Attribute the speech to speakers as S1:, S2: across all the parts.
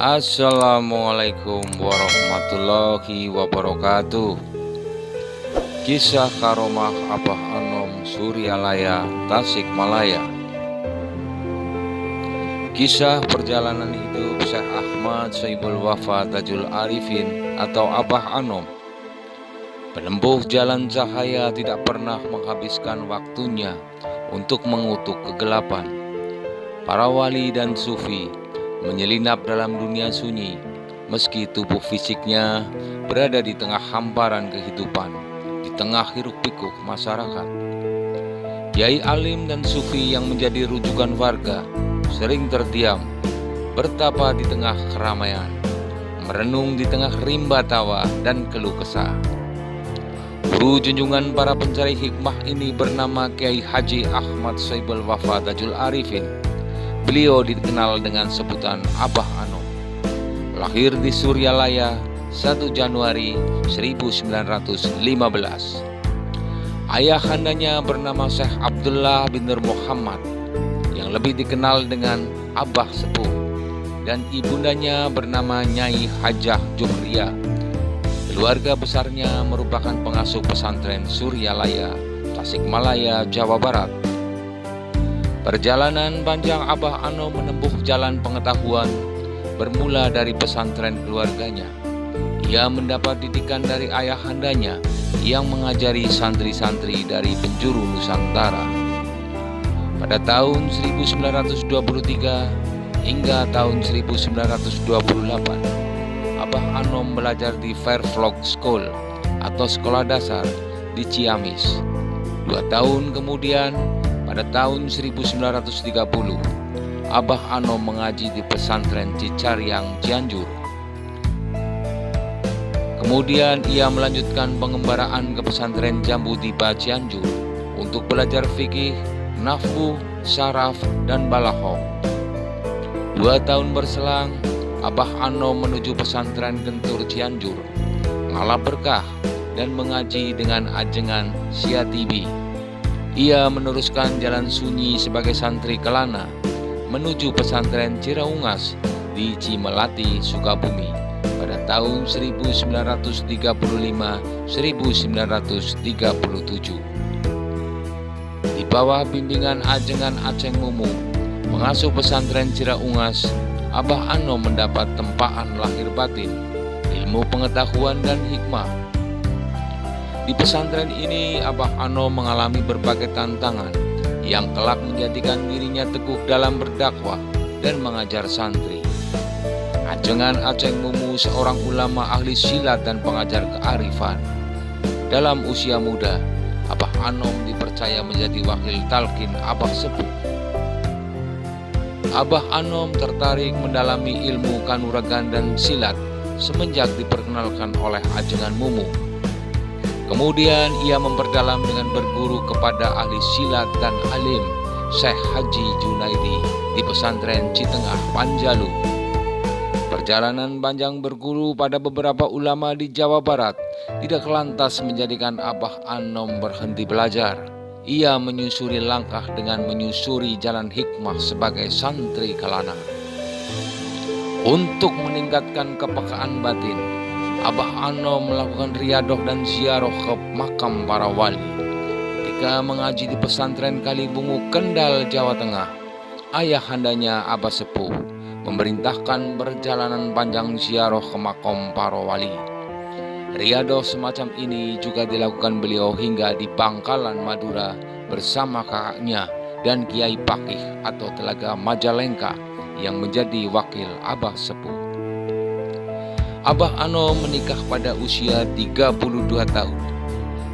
S1: Assalamualaikum warahmatullahi wabarakatuh. Kisah karomah Abah Anom Suryalaya Tasikmalaya. Kisah perjalanan hidup Syekh Ahmad Syaibul Wafa Tajul Arifin atau Abah Anom. Penempuh jalan cahaya tidak pernah menghabiskan waktunya untuk mengutuk kegelapan. Para wali dan sufi menyelinap dalam dunia sunyi, meski tubuh fisiknya berada di tengah hamparan kehidupan, di tengah hiruk-pikuk masyarakat. Kiai alim dan sufi yang menjadi rujukan warga sering terdiam, bertapa di tengah keramaian, merenung di tengah rimba tawa dan keluh kesah. Guru junjungan para pencari hikmah ini bernama Kiai Haji Ahmad Syaibul Wafa Tajul Arifin. Beliau dikenal dengan sebutan Abah Anom. Lahir di Suryalaya 1 Januari 1915. Ayahandanya bernama Syekh Abdullah bin Nur Muhammad yang lebih dikenal dengan Abah Sepuh, dan ibundanya bernama Nyai Hajah Juhriah. Keluarga besarnya merupakan pengasuh pesantren Suryalaya, Tasikmalaya, Jawa Barat. Perjalanan panjang Abah Anom menempuh jalan pengetahuan bermula dari pesantren keluarganya. Ia mendapat didikan dari ayahandanya yang mengajari santri-santri dari penjuru Nusantara. Pada tahun 1923 hingga tahun 1928, Abah Anom belajar di Fairvlog School atau sekolah dasar di Ciamis. 2 tahun kemudian, pada tahun 1930, Abah Anom mengaji di pesantren Cicaryang, Cianjur. Kemudian ia melanjutkan pengembaraan ke pesantren Jambu Dipa, Cianjur untuk belajar fikih, nahwu, syaraf, dan balaghah. 2 tahun berselang, Abah Anom menuju pesantren Gentur, Cianjur, ngalap berkah dan mengaji dengan ajengan Syatibi. Ia meneruskan jalan sunyi sebagai santri kelana menuju pesantren Ciraungas di Cimelati, Sukabumi pada tahun 1935-1937. Di bawah bimbingan ajengan Aceng Mumu, pengasuh pesantren Ciraungas, Abah Anom mendapat tempaan lahir batin, ilmu pengetahuan dan hikmah. Di pesantren ini, Abah Anom mengalami berbagai tantangan yang kelak menjadikan dirinya teguh dalam berdakwah dan mengajar santri. Ajengan Aceng Mumu seorang ulama ahli silat dan pengajar kearifan. Dalam usia muda, Abah Anom dipercaya menjadi wakil talqin Abah Sepuh. Abah Anom tertarik mendalami ilmu kanuragan dan silat semenjak diperkenalkan oleh ajengan Mumu. Kemudian ia memperdalam dengan berguru kepada ahli silat dan alim Syekh Haji Junaidi di pesantren Citengah, Panjalu. Perjalanan panjang berguru pada beberapa ulama di Jawa Barat tidak lantas menjadikan Abah Anom berhenti belajar. Ia menyusuri langkah dengan menyusuri jalan hikmah sebagai santri kelana. Untuk meningkatkan kepekaan batin, Abah Anom melakukan riadoh dan ziarah ke makam para wali. Ketika mengaji di pesantren Kalibungu, Kendal, Jawa Tengah, ayahandanya Abah Sepuh memerintahkan perjalanan panjang ziarah ke makam para wali. Riadoh semacam ini juga dilakukan beliau hingga di Bangkalan, Madura bersama kakaknya dan Kiai Pakih atau Telaga Majalengka yang menjadi wakil Abah Sepuh. Abah Anom menikah pada usia 32 tahun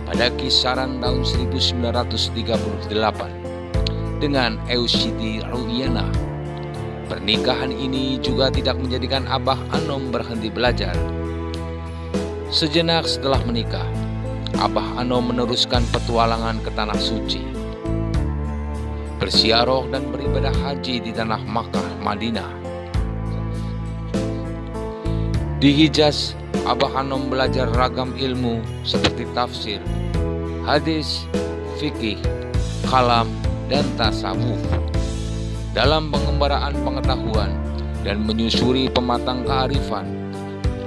S1: pada kisaran tahun 1938 dengan Eusiti Ruiana. Pernikahan ini juga tidak menjadikan Abah Anom berhenti belajar. Sejenak setelah menikah, Abah Anom meneruskan petualangan ke Tanah Suci, bersiaroh dan beribadah haji di tanah Makkah, Madinah. Di Hijaz, Abah Anom belajar ragam ilmu seperti tafsir, hadis, fikih, kalam, dan tasawuf. Dalam pengembaraan pengetahuan dan menyusuri pematang kearifan.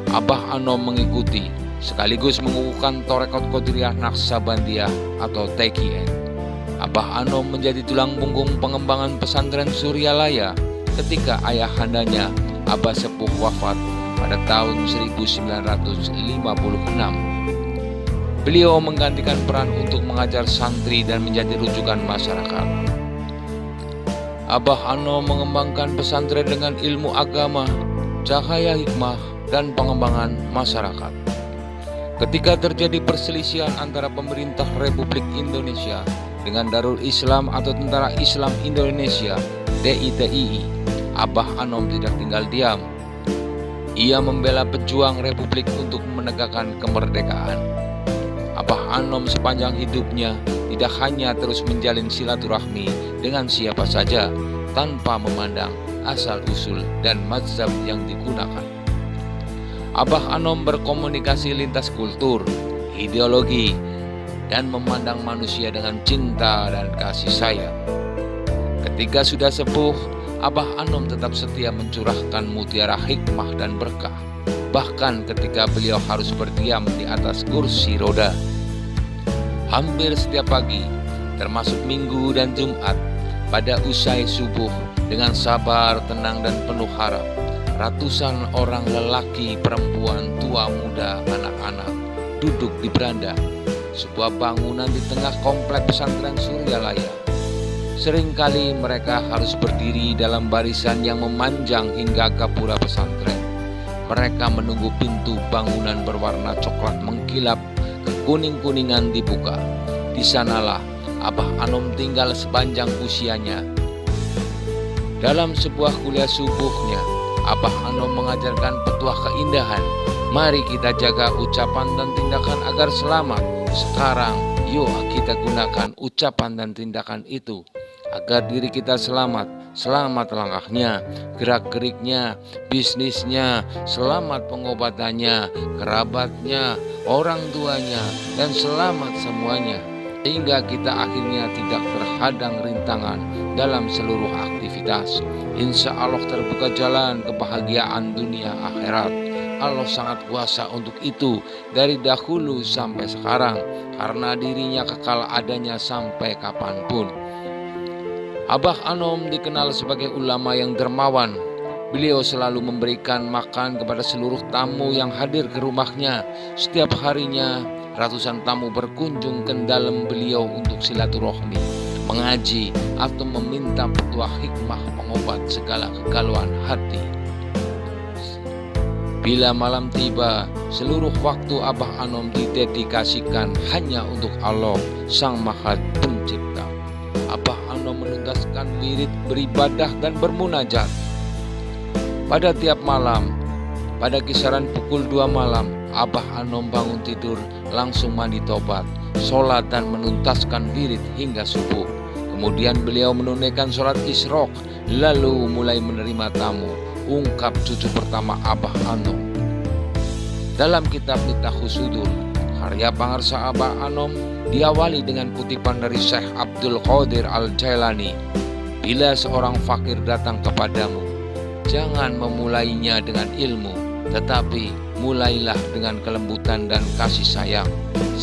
S1: Abah Anom mengikuti sekaligus mengukuhkan Torekot Qadiriyah Naqsabandiyah atau TQN. Abah Anom menjadi tulang punggung pengembangan pesantren Suryalaya ketika ayahandanya Abah Sepuh wafat pada tahun 1956. Beliau menggantikan peran untuk mengajar santri dan menjadi rujukan masyarakat. Abah Anom mengembangkan pesantren dengan ilmu agama, cahaya hikmah, dan pengembangan masyarakat. Ketika terjadi perselisihan antara pemerintah Republik Indonesia dengan Darul Islam atau Tentara Islam Indonesia (DITII), Abah Anom tidak tinggal diam. Ia membela pejuang Republik untuk menegakkan kemerdekaan. Abah Anom sepanjang hidupnya tidak hanya terus menjalin silaturahmi dengan siapa saja tanpa memandang asal-usul dan mazhab yang digunakan. Abah Anom berkomunikasi lintas kultur, ideologi, dan memandang manusia dengan cinta dan kasih sayang. Ketika sudah sepuh, Abah Anom tetap setia mencurahkan mutiara hikmah dan berkah, bahkan ketika beliau harus berdiam di atas kursi roda. Hampir setiap pagi, termasuk Minggu dan Jumat, pada usai subuh, dengan sabar, tenang, dan penuh harap, ratusan orang lelaki, perempuan, tua, muda, anak-anak duduk di beranda sebuah bangunan di tengah komplek pesantren Suryalaya. Seringkali mereka harus berdiri dalam barisan yang memanjang hingga gapura pesantren. Mereka menunggu pintu bangunan berwarna coklat mengkilap kekuning-kuningan dibuka. Di sanalah Abah Anom tinggal sepanjang usianya. Dalam sebuah kuliah subuhnya, Abah Anom mengajarkan petuah keindahan. Mari kita jaga ucapan dan tindakan agar selamat. Sekarang, yuk kita gunakan ucapan dan tindakan itu agar diri kita selamat. Selamat langkahnya, gerak-geriknya, bisnisnya, selamat pengobatannya, kerabatnya, orang tuanya, dan selamat semuanya. Sehingga kita akhirnya tidak terhadang rintangan dalam seluruh aktivitas. Insya Allah terbuka jalan kebahagiaan dunia akhirat. Allah sangat kuasa untuk itu dari dahulu sampai sekarang, karena dirinya kekal adanya sampai kapanpun. Abah Anom dikenal sebagai ulama yang dermawan. Beliau selalu memberikan makan kepada seluruh tamu yang hadir ke rumahnya. Setiap harinya ratusan tamu berkunjung ke dalam beliau untuk silaturahmi, mengaji, atau meminta petuah hikmah pengobat segala kegalauan hati. Bila malam tiba, seluruh waktu Abah Anom didedikasikan hanya untuk Allah, Sang Maha Pencipta. Abah Anom menuntaskan wirid, beribadah, dan bermunajat. Pada tiap malam, pada kisaran pukul 2 malam, Abah Anom bangun tidur, langsung mandi tobat, sholat, dan menuntaskan wirid hingga subuh. Kemudian beliau menunaikan sholat isyraq, lalu mulai menerima tamu. Ungkap cucu pertama Abah Anom. Dalam kitab Miftahus Sudur, karya pangarsa Abah Anom, diawali dengan kutipan dari Syekh Abdul Qadir Al-Jailani. Bila seorang fakir datang kepadamu, jangan memulainya dengan ilmu, tetapi mulailah dengan kelembutan dan kasih sayang.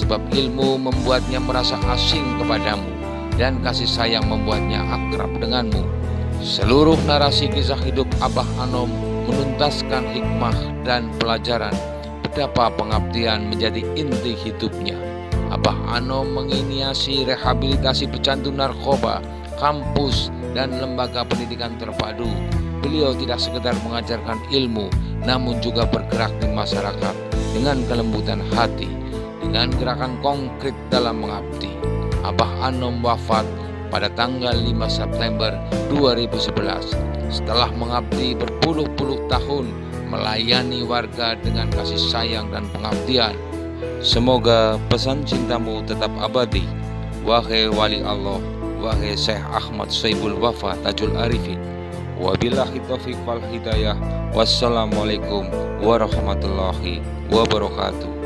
S1: Sebab ilmu membuatnya merasa asing kepadamu, dan kasih sayang membuatnya akrab denganmu. Seluruh narasi kisah hidup Abah Anom menuntaskan hikmah dan pelajaran betapa pengabdian menjadi inti hidupnya. Abah Anom menginisiasi rehabilitasi pecandu narkoba, kampus, dan lembaga pendidikan terpadu. Beliau tidak sekedar mengajarkan ilmu, namun juga bergerak di masyarakat dengan kelembutan hati, dengan gerakan konkret dalam mengabdi. Abah Anom wafat pada tanggal 5 September 2011 setelah mengabdi berpuluh-puluh tahun melayani warga dengan kasih sayang dan pengabdian. Semoga pesan cintamu tetap abadi, wahai wali Allah, wahai Syekh Ahmad Saibul Wafa Tajul Arifin. Wabillahi taufiq wal hidayah. Wassalamualaikum warahmatullahi wabarakatuh.